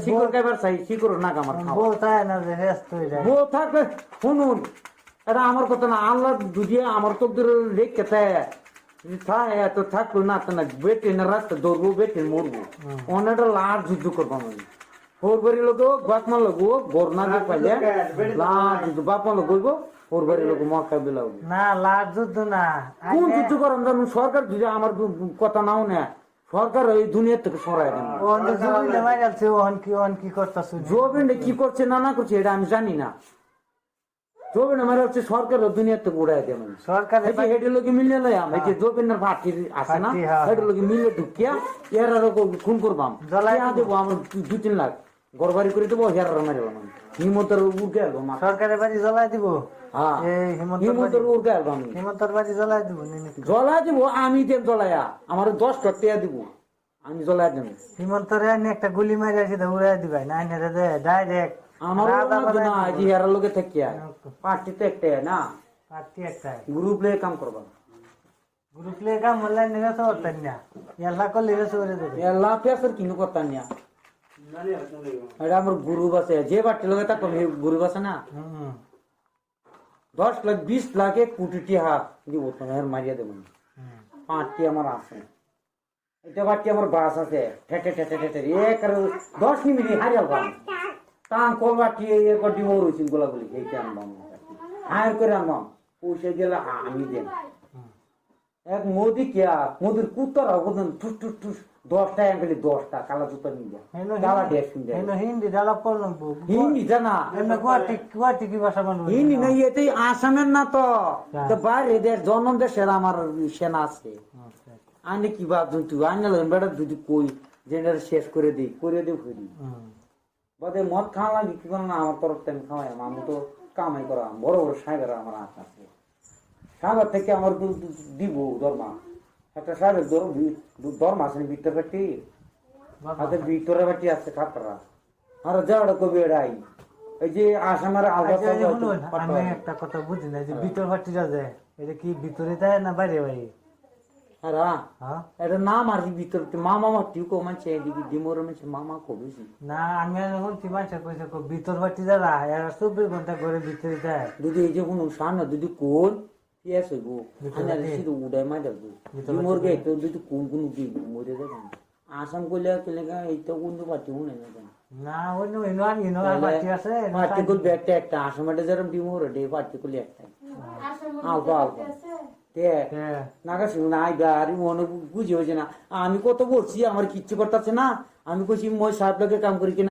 শিকড় খাইবার চাই শিকড় না আমার বউ চায় না যে রেস্ট হয়ে যায়। বউ থাকবে শুনুন, এটা আমার কথা না, আল্লাহ দুদিয়ে আমার তো রেখে এত থাকলো না তো না, বেটে না রাস্তা দৌড়বো, বেটে মরবো, অনেকটা লাট যুদ্ধ করবো আমি। ওর বাড়ির লোক বাপ মা লোক গর না দিয়ে পাইলে লাট যুদ্ধ, বাপ মা লোক বলবো ওর বাড়ির লোক মক্কা বিলাবো না, লাট যুদ্ধ না, কোন যুদ্ধ করেন জানুন? সরকার যদি আমার কথা নাও না, সরকার এই দুনিয়ার থেকে সরাই দেন। কি করতেছে জবিনে কি করছে না না করছে এটা আমি জানি না। জবিনে মানে হচ্ছে সরকার দুনিয়ার থেকে উড়াই দেয়, মানে সরকার হেঁটে লোকে মিললে লয়াম, এই যে জবিনের পার্টির আছে না, হেঁটে লোকে মিললে ঢুকিয়া এরা খুন করবাম, জ্বলাই দেবো আমার 2-3 লাখ ঘরবাড়ি করে দেবো, হেরার মারে হিমতের উঠে আসবো। সরকারের বাড়ি জ্বলাই দিব, হিমতের উঠে আসবো আমি, হিমন্তর বাড়ি জ্বলাই দিব, জ্বলাই দিব আমি, দেব জ্বলাইয়া আমার 10 টাকা দিব, আমি জ্বলাই দেব। হিমন্তরে একটা গুলি মারি আসি উড়াই দিবাই না, ডাইরেক্ট আমার হেরার লোকে থাকিয়া পার্টি তো একটাই না, পার্টি একটাই গ্রুপ লে কাম করবা, গ্রুপ লে কাম হলে নিবে তো করতেন না, এল্লা করলে চলে যাবে, এল্লা পেছর কিনো করতাম না। এটা আমার গ্রুপ আছে, যে পার্টি লোকে থাকো গ্রুপ আছে না, 10 লাখ 20 লাখ 1 কোটি টাকা দিব তোমার মারিয়া দেব। পার্টি আমার আছে, এটা পার্টি আমার বাস আছে, ঠেটে ঠেটে ঠেটে 10 মিনিট হারিয়াল পাম টান কলবাটি একটি মরুছিল গোলাগুলি এইটা আনবাম, হায়ার করে আনবাম, পয়সা গেলে আমি দেন। এক মোদি কিয়া মোদির কুত্তর অবদান ঠুস ঠুস ঠুস 10টা এঙ্গেলি 10টা কালা জুতা নিয়ে কালা ড্রেস কিনতে হিন্দি ডালা পড়লাম, হিন্দি জানা গুয়াহাটি কি ভাষা মানুষ হিন্দি না, এতে আসামের না তো বাইরে দেশ জন্ম দেশের আমার সেনা আছে। আনে কি ভাবছেন তুই আনে বেড়া যদি কই জেনারেল শেষ করে দিই ফিরি বাদে মদ খাওয়া লাগে কি করে না, আমার তরফ থেকে খাওয়াই, আমি তো কামাই করা বড় বড় সাহেবের আমার আশ আছে, সাহেবের থেকে আমার দিব দরমা, একটা সাহেবের দরমা আছে ভিতর বাটি হাতে ভিতরে বাটি আছে খাতরা, আর যাওয়াটা কবি এড়াই এই যে আসামের আমি একটা কথা বুঝি না, যে ভিতর বাটিটা যায় এটা কি ভিতরে যায় না বাইরে বাইরে? এটা নাম আর ভিতর মামা মাটি কো মানছে এদিকে ডিমোর মানছে মামা কো বেশি না, আমি শুনছি মানুষ কইছে ভিতর বাটি যারা এরা 24 ঘন্টা করে ভিতরে যায়, যদি এই যে কোনো সামনে যদি কোন পিয়াস হইব শুধু উড়াই মাই যাবো ডিমোর গে তো যদি কোন কোন মরে যাবে আসাম কইলে কেলে এইটা কোন পার্টি শুনে না না অন্য ইনো বাটি আছে পার্টিকুল ব্যাগটা একটা আসামের যারা ডিমোর ডে পার্টিকুল একটা আলফা আলফা নাগা নাই গাড়ি মনে বুঝে হয়েছে না, আমি কত বলছি আমার কিচ্ছু করতেছে না, আমি কইছি মই সাহেব লোকের কাম করি কিনা।